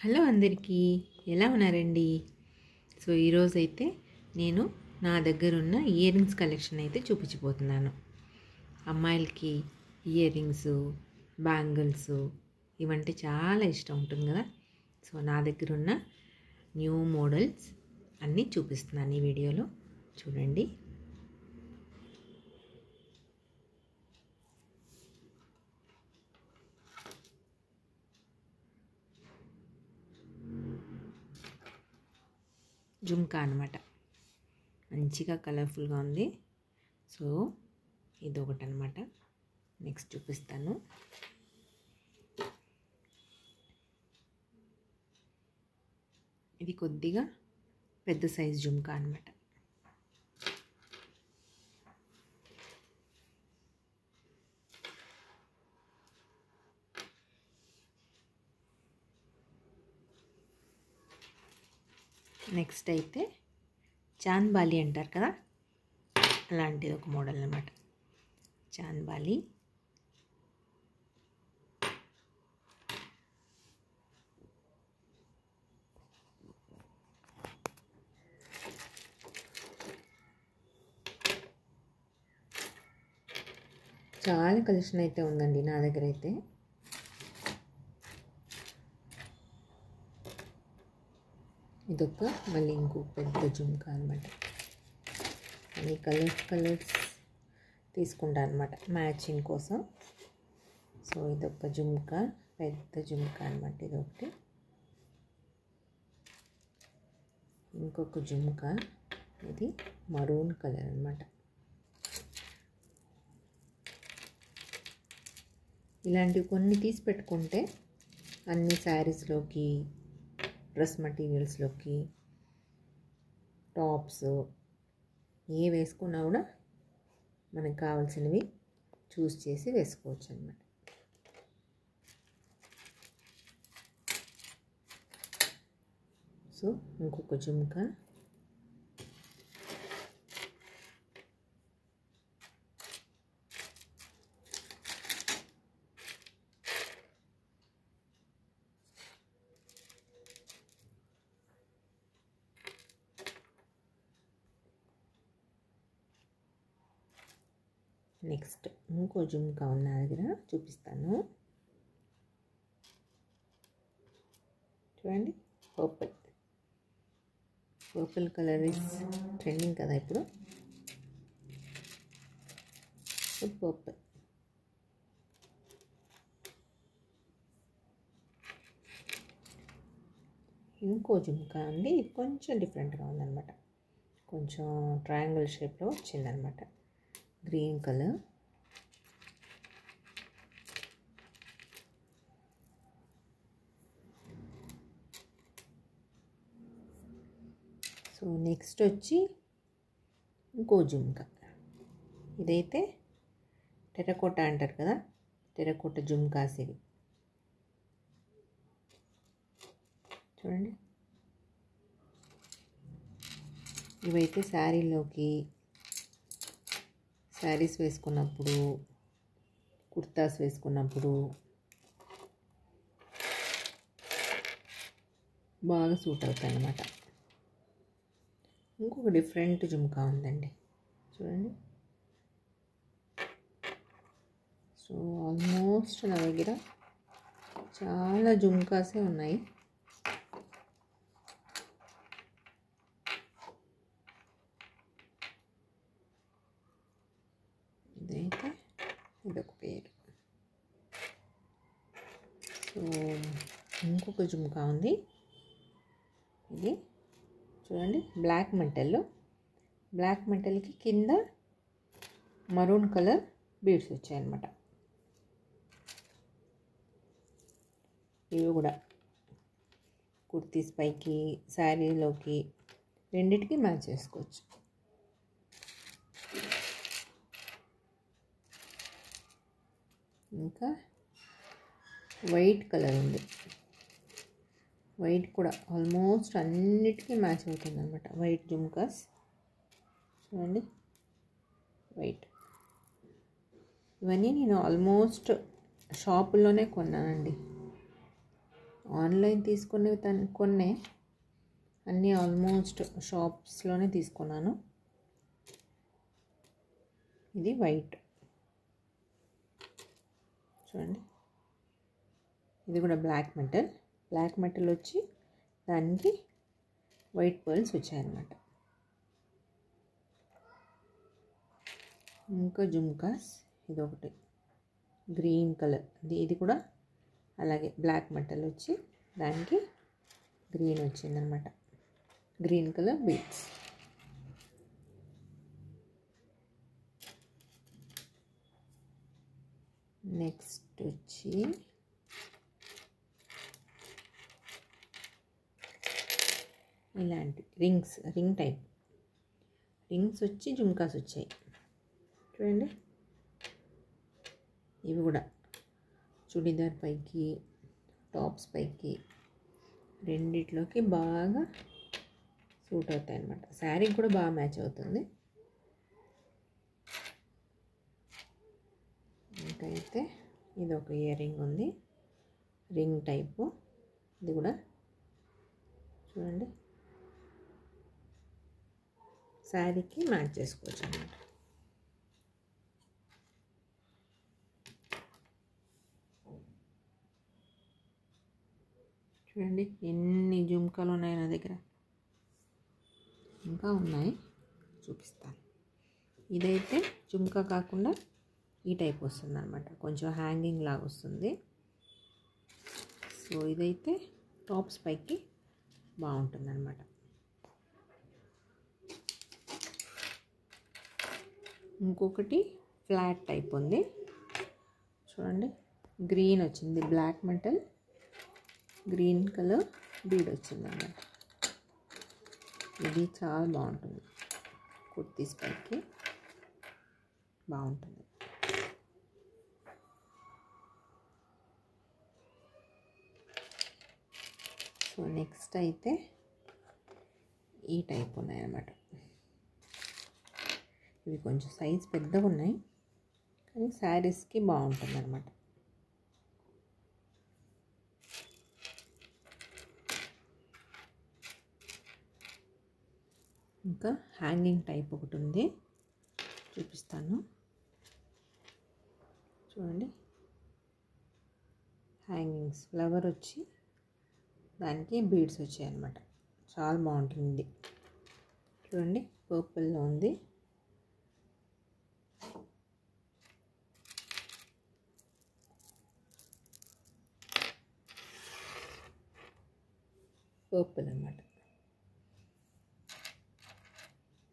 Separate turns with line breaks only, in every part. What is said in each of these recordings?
Hello అందరికీ, ఎలా ఉన్నారండి? సో ఈరోజైతే నేను నా దగ్గర ఉన్న ఇయర్ రింగ్స్ కలెక్షన్ అయితే చూపించబోతున్నాను. అమ్మాయిలకి ఇయర్ రింగ్స్, బ్యాంగిల్స్ ఇవంటే చాలా ఇష్టం ఉంటుంది కదా. సో నా దగ్గర ఉన్న న్యూ మోడల్స్ అన్నీ చూపిస్తున్నాను ఈ వీడియోలో, చూడండి. జుమ్కా అనమాట, మంచిగా కలర్ఫుల్గా ఉంది. సో ఇదొకటి అనమాట. నెక్స్ట్ చూపిస్తాను. ఇది కొద్దిగా పెద్ద సైజ్ జుమ్కా అనమాట. నెక్స్ట్ అయితే చాన్బాలి అంటారు కదా, అలాంటిది ఒక మోడల్ అన్నమాట. చాన్బాలి చాలా కలెక్షన్ అయితే ఉందండి నా దగ్గర అయితే. ఇదొక మళ్ళీ ఇంకో పెద్ద జుమ్కా అనమాట. అన్ని కలర్స్ తీసుకుంటా అనమాట మ్యాచింగ్ కోసం. సో ఇదొక జుమ్కా, పెద్ద జుమ్కా అనమాట. ఇదొకటి. ఇంకొక జుమ్కా, ఇది మరూన్ కలర్ అనమాట. ఇలాంటివి కొన్ని తీసి పెట్టుకుంటే అన్ని శారీస్లోకి, డ్రెస్ మెటీరియల్స్లోకి, టాప్స్ ఏ వేసుకున్నా కూడా మనకు కావాల్సినవి చూస్ చేసి వేసుకోవచ్చు అన్నమాట. సో ఇంకొక జుమ్కా, నెక్స్ట్ ఇంకో జుమ్కా ఉన్న దగ్గర చూపిస్తాను. చూడండి, పర్పుల్ కలర్ ఇస్ ట్రెండింగ్ కదా ఇప్పుడు. So purple. ఇంకో జుమ్కా అండి, ఇది కొంచెం డిఫరెంట్గా ఉందన్నమాట. కొంచెం ట్రయాంగిల్ షేప్లో వచ్చిందనమాట. Green colour. సో నెక్స్ట్ వచ్చి ఇంకో జుమ్కా. ఇదైతే టెర్రకోట అంటారు కదా, టెర్రకోట జుమ్కాస్ ఇవి. చూడండి, ఇవైతే శారీలోకి, శారీస్ వేసుకున్నప్పుడు, కుర్తాస్ వేసుకున్నప్పుడు బాగా సూట్ అవుతాయి అన్నమాట. ఇంకొక డిఫరెంట్ జుమ్కా ఉందండి, చూడండి. సో ఆల్మోస్ట్ నా దగ్గర చాలా జుమ్కాసే ఉన్నాయి. ఇదైతే ఇదొక పేరు. సో ఇంకొక జుమ్కా ఉంది, ఇది చూడండి. బ్లాక్ మెటల్కి కింద మరూన్ కలర్ బీడ్స్ వచ్చాయన్నమాట. ఇవి కూడా కుర్తీస్ పైకి, శారీలోకి రెండిటికి మ్యాచ్ చేసుకోవచ్చు. ఇంకా వైట్ కలర్ ఉంది. వైట్ కూడా ఆల్మోస్ట్ అన్నిటికీ మ్యాచ్ అవుతుంది అనమాట. వైట్ జుమ్కాస్ చూడండి, వైట్. ఇవన్నీ నేను ఆల్మోస్ట్ షాపుల్లోనే కొన్నానండి. ఆన్లైన్ తీసుకునేవి కొన్నే, అన్నీ ఆల్మోస్ట్ షాప్స్లోనే తీసుకున్నాను. ఇది వైట్ చూడండి, ఇది కూడా బ్లాక్ మెటల్ వచ్చి దానికి వైట్ పర్ల్స్ వచ్చాయన్నమాట. ఇంకా జుమ్కాస్, ఇది ఒకటి గ్రీన్ కలర్, ఇది కూడా అలాగే బ్లాక్ మెటల్ వచ్చి దానికి గ్రీన్ వచ్చిందనమాట, గ్రీన్ కలర్ బీడ్స్. నెక్స్ట్ వచ్చి ఇలాంటి రింగ్ టైప్ రింగ్స్ వచ్చి జుమ్కాస్ వచ్చాయి చూడండి. ఇవి కూడా చుడిదార్ పైకి, టాప్స్ పైకి రెండిట్లోకి బాగా సూట్ అవుతాయి అన్నమాట. శారీకి కూడా బాగా మ్యాచ్ అవుతుంది. ఇంకైతే ఇది ఒక ఇయర్ రింగ్ ఉంది, రింగ్ టైపు. ఇది కూడా చూడండి, శారీకి మ్యాచ్ చేసుకోవచ్చు అన్నమాట. చూడండి ఎన్ని జుమ్కాలు ఉన్నాయి నా దగ్గర, ఇంకా ఉన్నాయి చూపిస్తాను. ఇదైతే జుమ్కా కాకుండా ఈ టైప్ వస్తుంది అనమాట, కొంచెం హ్యాంగింగ్ లాగా వస్తుంది. సో ఇదైతే టాప్స్ పైకి బాగుంటుంది అనమాట. ఇంకొకటి ఫ్లాట్ టైప్ ఉంది చూడండి, గ్రీన్ వచ్చింది, black metal green colour bead వచ్చింది అన్నమాట. ఇది చాలా బాగుంటుంది, కుర్తీస్ పైకి బాగుంటుంది. సో నెక్స్ట్ అయితే ఈ టైప్ ఉన్నాయన్నమాట. ఇవి కొంచెం సైజ్ పెద్దగా ఉన్నాయి, కానీ శారీస్కి బాగుంటుంది అన్నమాట. ఇంకా హ్యాంగింగ్ టైప్ ఒకటి ఉంది, చూపిస్తాను చూడండి. హ్యాంగింగ్స్ ఫ్లవర్ వచ్చి దానికి బీడ్స్ వచ్చాయి అన్నమాట, చాలా బాగుంటుంది. చూడండి పర్పుల్లో ఉంది. పర్పుల్ అన్నమాట.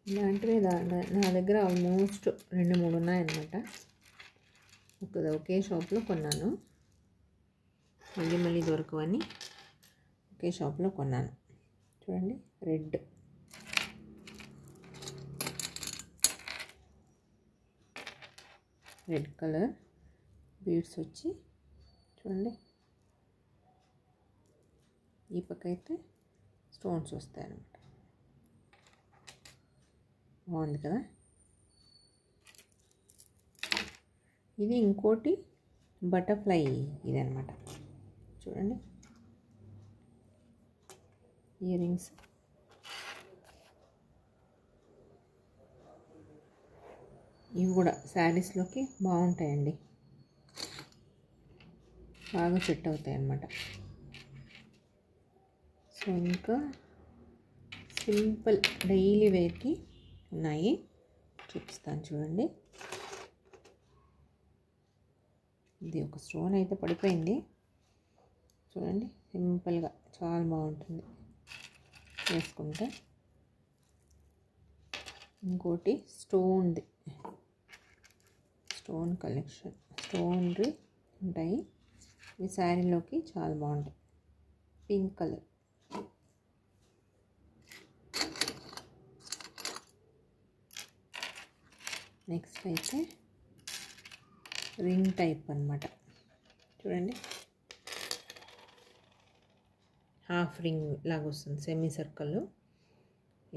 ఇలాంటివి నా దగ్గర ఆల్మోస్ట్ 2-3 ఉన్నాయన్నమాట. ఒకే షాప్లో కొన్నాను, మళ్ళీ దొరకవని ఒకే షాప్లో కొన్నాను. చూడండి రెడ్ కలర్ బీడ్స్ వచ్చి చూడండి, ఈ పక్క అయితే స్టోన్స్ వస్తాయి అన్నమాట. బాగుంది కదా. ఇది ఇంకోటి బటర్ఫ్లై ఇది అనమాట. చూడండి ఇయర్ రింగ్స్, ఇవి కూడా శారీస్లోకి బాగుంటాయండి, బాగా సెట్ అవుతాయి అన్నమాట. సో ఇంకా సింపుల్ డైలీ వేర్కి ఉన్నాయి, చూపిస్తాను చూడండి. ఇది ఒక స్టోన్ అయితే పడిపోయింది చూడండి, సింపుల్గా చాలా బాగుంటుంది వేసుకుంటే. ఇంకోటి స్టోన్ కలెక్షన్, స్టోన్వి ఉంటాయి, ఈ శారీలోకి చాలా బాగుంటాయి. పింక్ కలర్, నెక్స్ట్ అయితే రింగ్ టైప్ అన్నమాట. చూడండి హాఫ్ రింగ్ లాగా వస్తుంది, సెమీ సర్కిల్.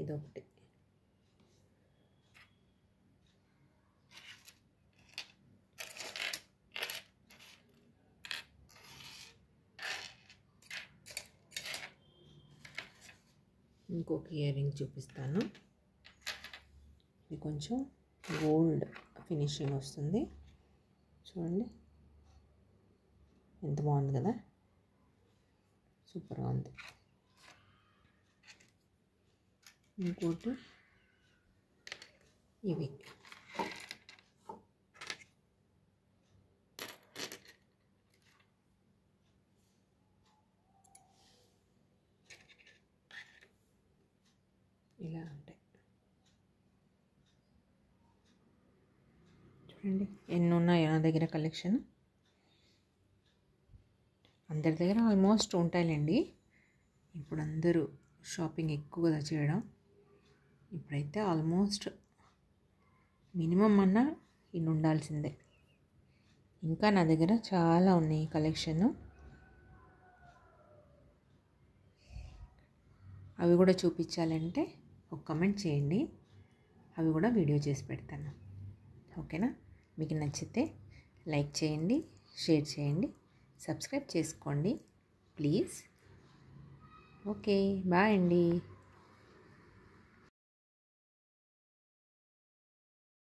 ఇదొకటి. ఇంకొక ఇయర్ రింగ్ చూపిస్తాను. ఇది కొంచెం గోల్డ్ ఫినిషింగ్ వస్తుంది. చూడండి ఎంత బాగుంది కదా, సూపర్గా ఉంది. ఇంకోటి ఇవి ఇలా ఉంటాయి. చూడండి ఎన్ని ఉన్నాయో నా దగ్గర కలెక్షన్. అందరి దగ్గర ఆల్మోస్ట్ ఉంటాయిలేండి. ఇప్పుడు అందరూ షాపింగ్ ఎక్కువగా చేయడం. ఇప్పుడైతే ఆల్మోస్ట్ మినిమం అన్నా ఇన్ని ఉండాల్సిందే. ఇంకా నా దగ్గర చాలా ఉన్నాయి కలెక్షన్. అవి కూడా చూపించాలంటే ఒక కమెంట్ చేయండి, అవి కూడా వీడియో చేసి పెడతాను. ఓకేనా? మీకు నచ్చితే లైక్ చేయండి, షేర్ చేయండి, సబ్స్క్రైబ్ చేసుకోండి ప్లీజ్. ఓకే, బాయ్ అండి.